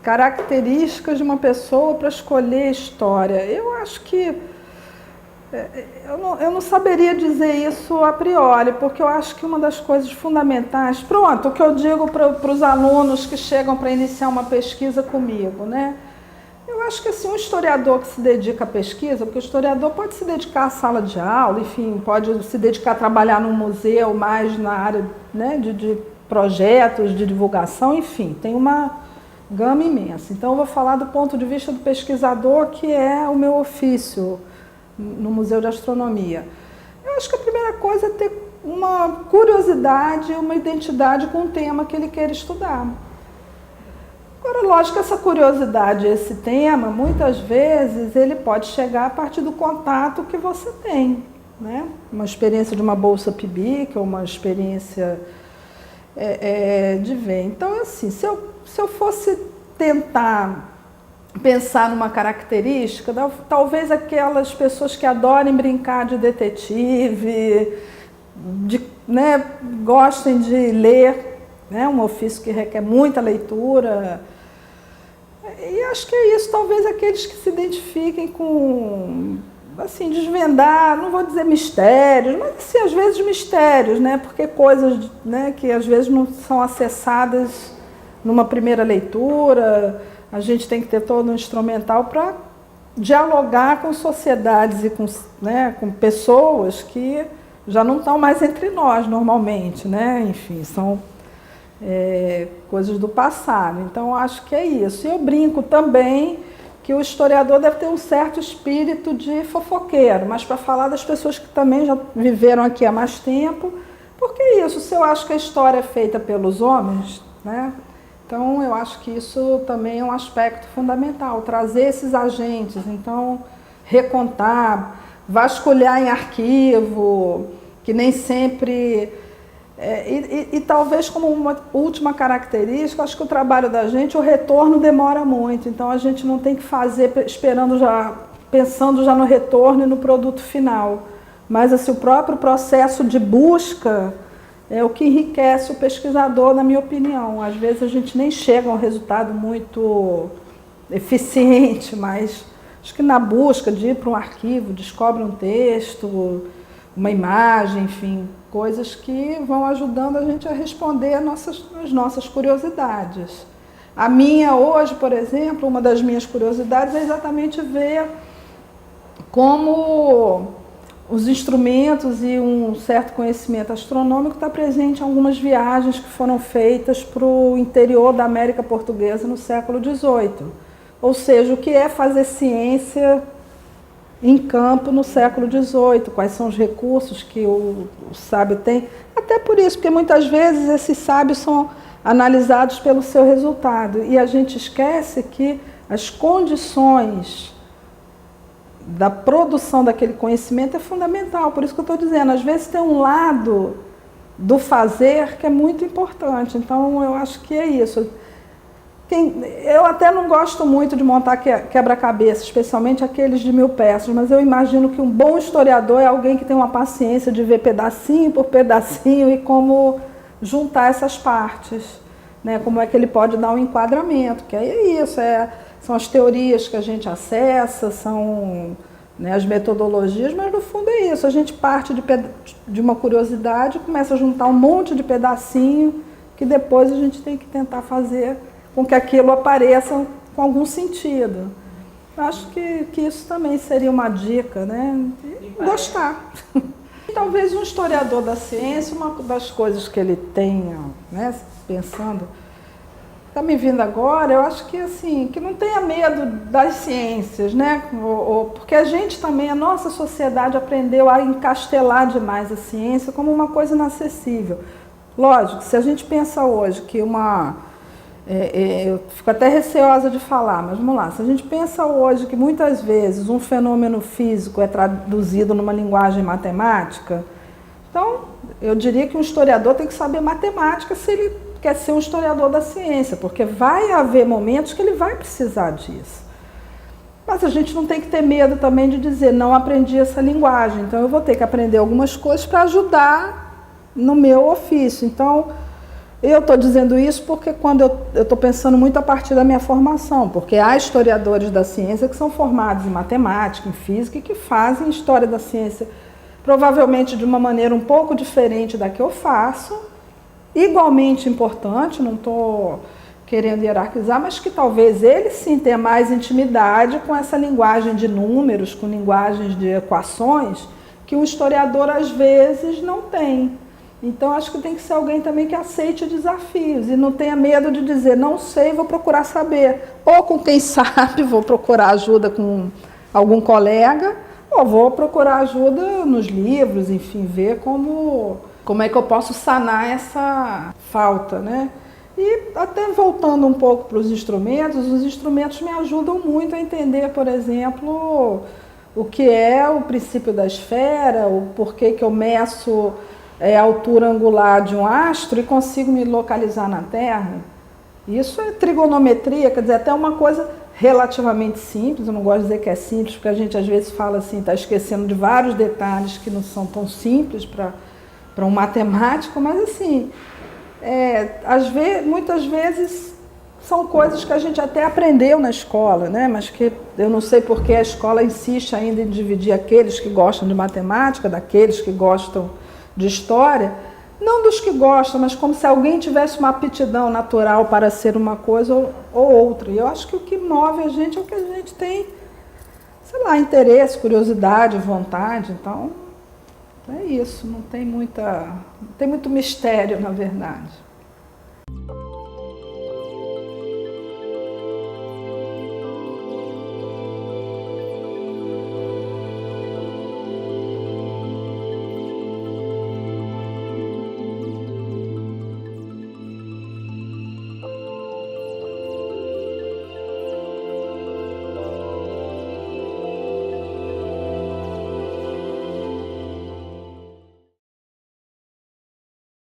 características de uma pessoa para escolher história. Eu acho que eu não saberia dizer isso a priori, porque eu acho que uma das coisas fundamentais, pronto, o que eu digo para os alunos que chegam para iniciar uma pesquisa comigo, né? Eu acho que assim, um historiador que se dedica à pesquisa, porque o historiador pode se dedicar à sala de aula, enfim, pode se dedicar a trabalhar num museu mais na área, né, de projetos, de divulgação, enfim, tem uma gama imensa. Então eu vou falar do ponto de vista do pesquisador, que é o meu ofício no Museu de Astronomia. Eu acho que a primeira coisa é ter uma curiosidade, uma identidade com o tema que ele quer estudar. Agora, lógico que essa curiosidade, esse tema, muitas vezes ele pode chegar a partir do contato que você tem, né? Uma experiência de uma bolsa PIBIC, ou uma experiência de ver. Então, assim, se eu fosse tentar pensar numa característica, talvez aquelas pessoas que adorem brincar de detetive, né, gostem de ler, né, um ofício que requer muita leitura. E acho que é isso, talvez aqueles que se identifiquem com, assim, desvendar, não vou dizer mistérios, mas assim, às vezes mistérios, né, porque coisas, né, que às vezes não são acessadas numa primeira leitura. A gente tem que ter todo um instrumental para dialogar com sociedades e com pessoas que já não estão mais entre nós normalmente, né? Enfim, são coisas do passado. Então, acho que é isso. E eu brinco também que o historiador deve ter um certo espírito de fofoqueiro, mas para falar das pessoas que também já viveram aqui há mais tempo, porque é isso, se eu acho que a história é feita pelos homens, né? Então, eu acho que isso também é um aspecto fundamental, trazer esses agentes, então, recontar, vasculhar em arquivo, que nem sempre... E talvez como uma última característica, acho que o trabalho da gente, o retorno demora muito, então a gente não tem que fazer pensando já no retorno e no produto final, mas assim, o próprio processo de busca é o que enriquece o pesquisador, na minha opinião. Às vezes a gente nem chega a um resultado muito eficiente, mas acho que na busca de ir para um arquivo, descobre um texto, uma imagem, enfim, coisas que vão ajudando a gente a responder às nossas curiosidades. A minha hoje, por exemplo, uma das minhas curiosidades é exatamente ver como os instrumentos e um certo conhecimento astronômico está presente em algumas viagens que foram feitas para o interior da América Portuguesa no século XVIII. Ou seja, o que é fazer ciência em campo no século XVIII, quais são os recursos que o sábio tem. Até por isso, porque muitas vezes esses sábios são analisados pelo seu resultado. E a gente esquece que as condições da produção daquele conhecimento é fundamental. Por isso que eu estou dizendo, às vezes tem um lado do fazer que é muito importante. Então, eu acho que é isso. Eu até não gosto muito de montar quebra-cabeça, especialmente aqueles de 1000 peças, mas eu imagino que um bom historiador é alguém que tem uma paciência de ver pedacinho por pedacinho e como juntar essas partes, né? Como é que ele pode dar um enquadramento, que é isso, são as teorias que a gente acessa, são, né, as metodologias, mas no fundo é isso, a gente parte de uma curiosidade, começa a juntar um monte de pedacinho que depois a gente tem que tentar fazer com que aquilo apareça com algum sentido. Acho que isso também seria uma dica, né? Gostar. Talvez um historiador da ciência, uma das coisas que ele tenha, né, pensando, está me vindo agora, eu acho que assim, que não tenha medo das ciências, né? Porque a gente também, a nossa sociedade aprendeu a encastelar demais a ciência como uma coisa inacessível. Lógico, se a gente pensa hoje que eu fico até receosa de falar, mas vamos lá. Se a gente pensa hoje que muitas vezes um fenômeno físico é traduzido numa linguagem matemática, então eu diria que um historiador tem que saber matemática se ele quer ser um historiador da ciência, porque vai haver momentos que ele vai precisar disso. Mas a gente não tem que ter medo também de dizer, não aprendi essa linguagem, então eu vou ter que aprender algumas coisas para ajudar no meu ofício. Então, Eu estou dizendo isso porque quando eu estou pensando muito a partir da minha formação, porque há historiadores da ciência que são formados em matemática, em física, e que fazem história da ciência provavelmente de uma maneira um pouco diferente da que eu faço, igualmente importante, não estou querendo hierarquizar, mas que talvez eles sim tenham mais intimidade com essa linguagem de números, com linguagens de equações, que o historiador às vezes não tem. Então, acho que tem que ser alguém também que aceite desafios e não tenha medo de dizer, não sei, vou procurar saber. Ou com quem sabe, vou procurar ajuda com algum colega, ou vou procurar ajuda nos livros, enfim, ver como é que eu posso sanar essa falta, né? E até voltando um pouco para os instrumentos me ajudam muito a entender, por exemplo, o que é o princípio da esfera, o porquê que eu meço a altura angular de um astro e consigo me localizar na Terra. Isso é trigonometria, quer dizer, até uma coisa relativamente simples, eu não gosto de dizer que é simples, porque a gente às vezes fala assim, está esquecendo de vários detalhes que não são tão simples para um matemático, mas assim, muitas vezes são coisas que a gente até aprendeu na escola, né? Mas que eu não sei porque a escola insiste ainda em dividir aqueles que gostam de matemática daqueles que gostam de história, não dos que gostam, mas como se alguém tivesse uma aptidão natural para ser uma coisa ou outra. E eu acho que o que move a gente é o que a gente tem, sei lá, interesse, curiosidade, vontade. Então, é isso, não tem muito mistério, na verdade.